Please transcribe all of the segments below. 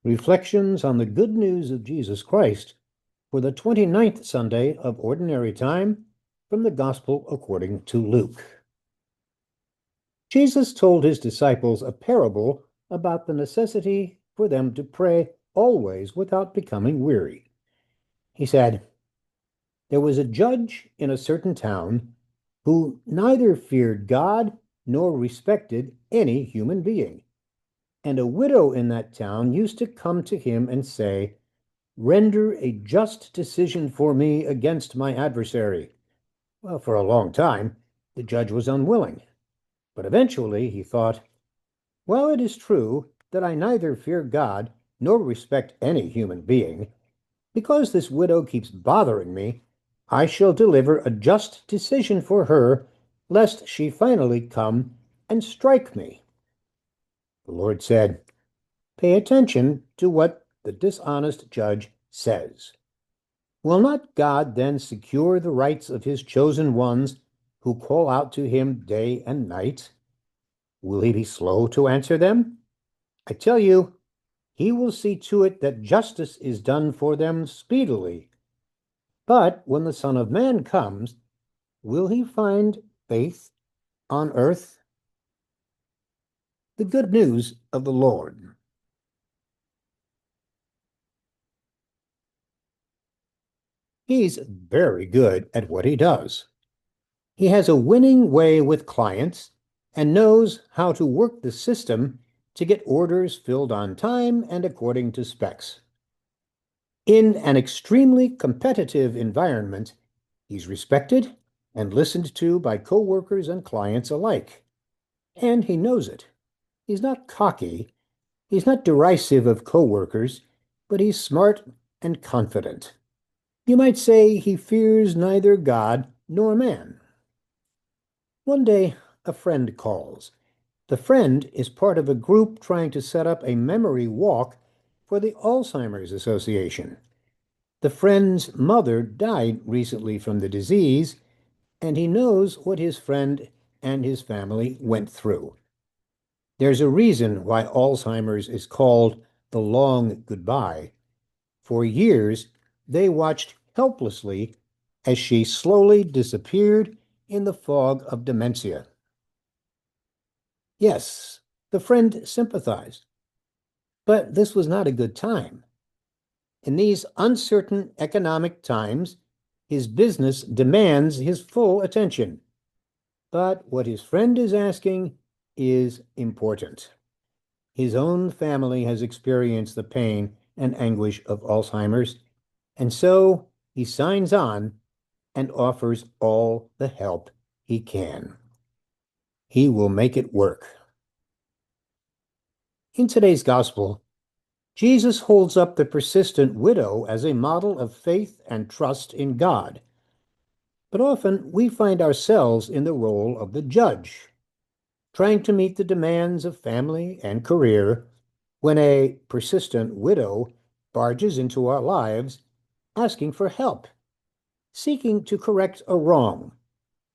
Reflections on the Good News of Jesus Christ for the 29th Sunday of Ordinary Time from the Gospel according to Luke. Jesus told his disciples a parable about the necessity for them to pray always without becoming weary. He said, "There was a judge in a certain town who neither feared God nor respected any human being. And a widow in that town used to come to him and say, 'Render a just decision for me against my adversary.' Well, for a long time, the judge was unwilling. But eventually he thought, 'Well, it is true that I neither fear God nor respect any human being. Because this widow keeps bothering me, I shall deliver a just decision for her, lest she finally come and strike me.' The Lord said, 'Pay attention to what the dishonest judge says. Will not God then secure the rights of his chosen ones who call out to him day and night? Will he be slow to answer them? I tell you, he will see to it that justice is done for them speedily. But when the Son of Man comes, will he find faith on earth?'" The good news of the Lord. He's very good at what he does. He has a winning way with clients and knows how to work the system to get orders filled on time and according to specs. In an extremely competitive environment, he's respected and listened to by coworkers and clients alike. And he knows it. He's not cocky. He's not derisive of coworkers, but he's smart and confident. You might say he fears neither God nor man. One day, a friend calls. The friend is part of a group trying to set up a memory walk for the Alzheimer's Association. The friend's mother died recently from the disease, and he knows what his friend and his family went through. There's a reason why Alzheimer's is called the long goodbye. For years, they watched helplessly as she slowly disappeared in the fog of dementia. Yes, the friend sympathized, but this was not a good time. In these uncertain economic times, his business demands his full attention. But what his friend is asking is important. His own family has experienced the pain and anguish of Alzheimer's, and so he signs on and offers all the help he can. He will make it work. In today's gospel, Jesus holds up the persistent widow as a model of faith and trust in God. But often we find ourselves in the role of the judge, trying to meet the demands of family and career when a persistent widow barges into our lives asking for help, seeking to correct a wrong,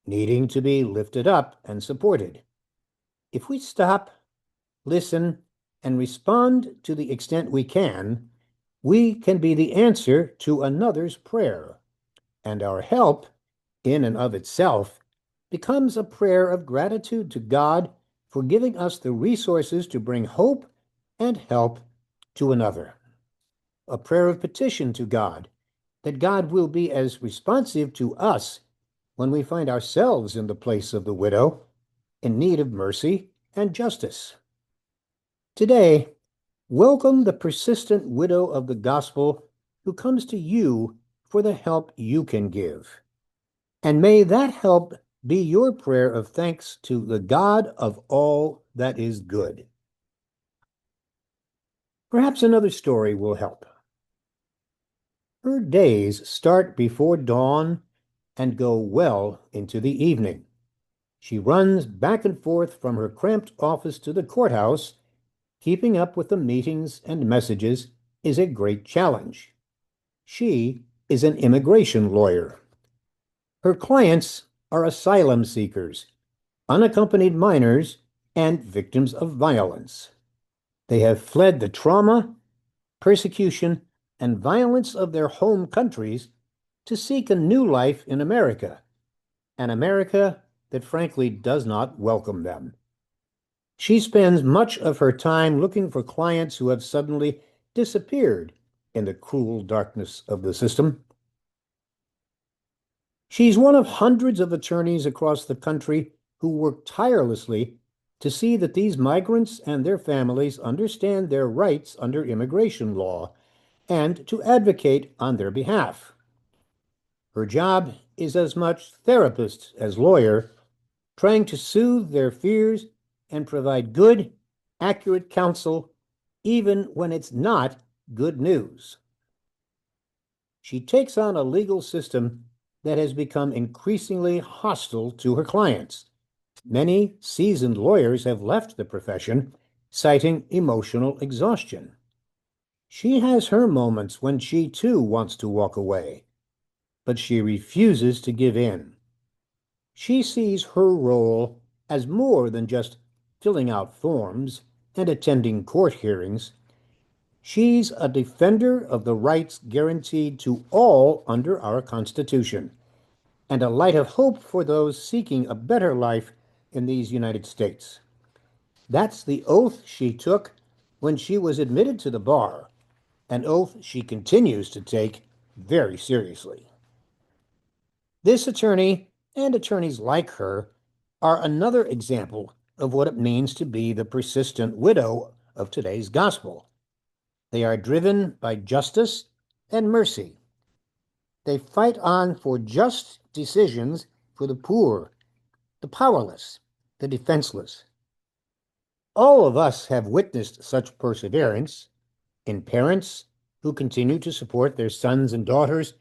needing to be lifted up and supported. If we stop, listen, and respond to the extent we can be the answer to another's prayer, and our help, in and of itself, becomes a prayer of gratitude to God for giving us the resources to bring hope and help to another. A prayer of petition to God, that God will be as responsive to us when we find ourselves in the place of the widow, in need of mercy and justice. Today, welcome the persistent widow of the gospel who comes to you for the help you can give. And may that help be your prayer of thanks to the God of all that is good. Perhaps another story will help. Her days start before dawn and go well into the evening. She runs back and forth from her cramped office to the courthouse. Keeping up with the meetings and messages is a great challenge. She is an immigration lawyer. Her clients are asylum seekers, unaccompanied minors, and victims of violence. They have fled the trauma persecution, and violence of their home countries to seek a new life in America, an America that frankly does not welcome them. She spends much of her time looking for clients who have suddenly disappeared in the cruel darkness of the system. She's one of hundreds of attorneys across the country who work tirelessly to see that these migrants and their families understand their rights under immigration law and to advocate on their behalf. Her job is as much therapist as lawyer, trying to soothe their fears and provide good, accurate counsel, even when it's not good news. She takes on a legal system that has become increasingly hostile to her clients. Many seasoned lawyers have left the profession, citing emotional exhaustion. She has her moments when she too wants to walk away, but she refuses to give in. She sees her role as more than just filling out forms and attending court hearings. She's a defender of the rights guaranteed to all under our Constitution and a light of hope for those seeking a better life in these United States. That's the oath she took when she was admitted to the bar, an oath she continues to take very seriously. This attorney and attorneys like her are another example of what it means to be the persistent widow of today's gospel. They are driven by justice and mercy. They fight on for just decisions for the poor, the powerless, the defenseless. All of us have witnessed such perseverance in parents who continue to support their sons and daughters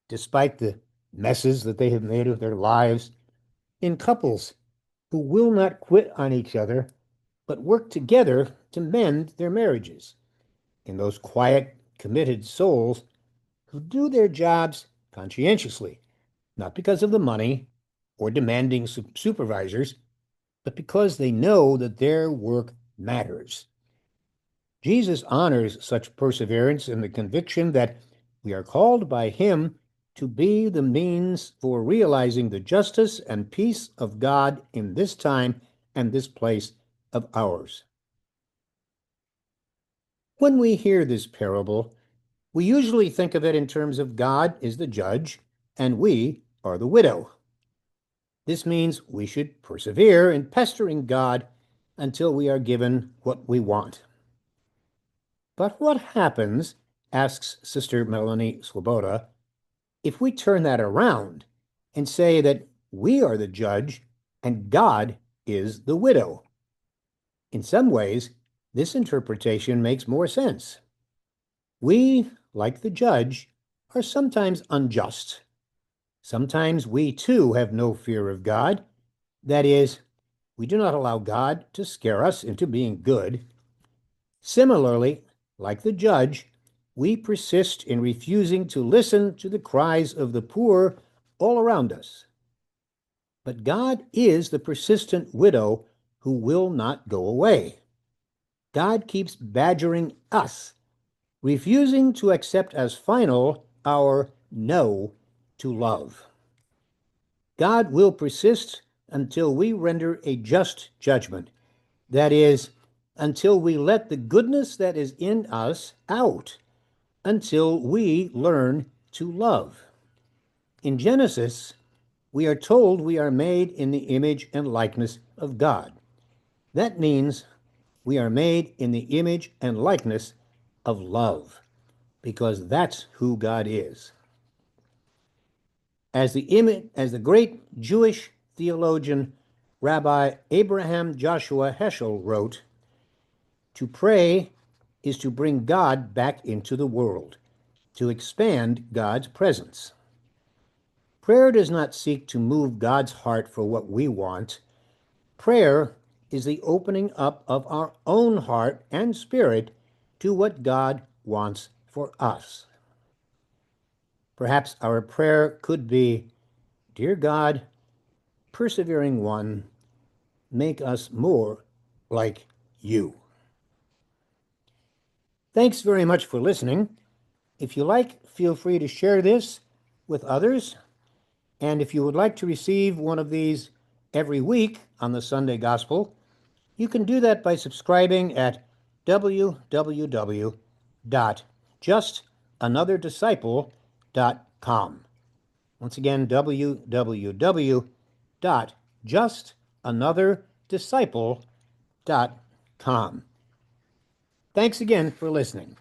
despite the messes that they have made of their lives, in couples who will not quit on each other but work together to mend their marriages, in those quiet, committed souls who do their jobs conscientiously, not because of the money or demanding supervisors, but because they know that their work matters. Jesus honors such perseverance in the conviction that we are called by him to be the means for realizing the justice and peace of God in this time and this place of ours. When we hear this parable, we usually think of it in terms of God is the judge and we are the widow. This means we should persevere in pestering God until we are given what we want. But what happens, asks Sister Melanie Swoboda, if we turn that around and say that we are the judge and God is the widow? In some ways, this interpretation makes more sense. We, like the judge, are sometimes unjust. Sometimes we too have no fear of God. That is, we do not allow God to scare us into being good. Similarly, like the judge, we persist in refusing to listen to the cries of the poor all around us. But God is the persistent widow who will not go away. God keeps badgering us, refusing to accept as final our no to love. God will persist until we render a just judgment. That is, until we let the goodness that is in us out, until we learn to love. In Genesis, we are told we are made in the image and likeness of God. That means we are made in the image and likeness of love, because that's who God is. As the great Jewish theologian Rabbi Abraham Joshua Heschel wrote, to pray is to bring God back into the world, to expand God's presence. Prayer does not seek to move God's heart for what we want. Prayer is the opening up of our own heart and spirit to what God wants for us. Perhaps our prayer could be, Dear God, persevering one, make us more like you. Thanks very much for listening. If you like, feel free to share this with others. And if you would like to receive one of these every week on the Sunday Gospel, you can do that by subscribing at www.justanother.disciple.com. Once again, www.justanother.disciple.com. Thanks again for listening.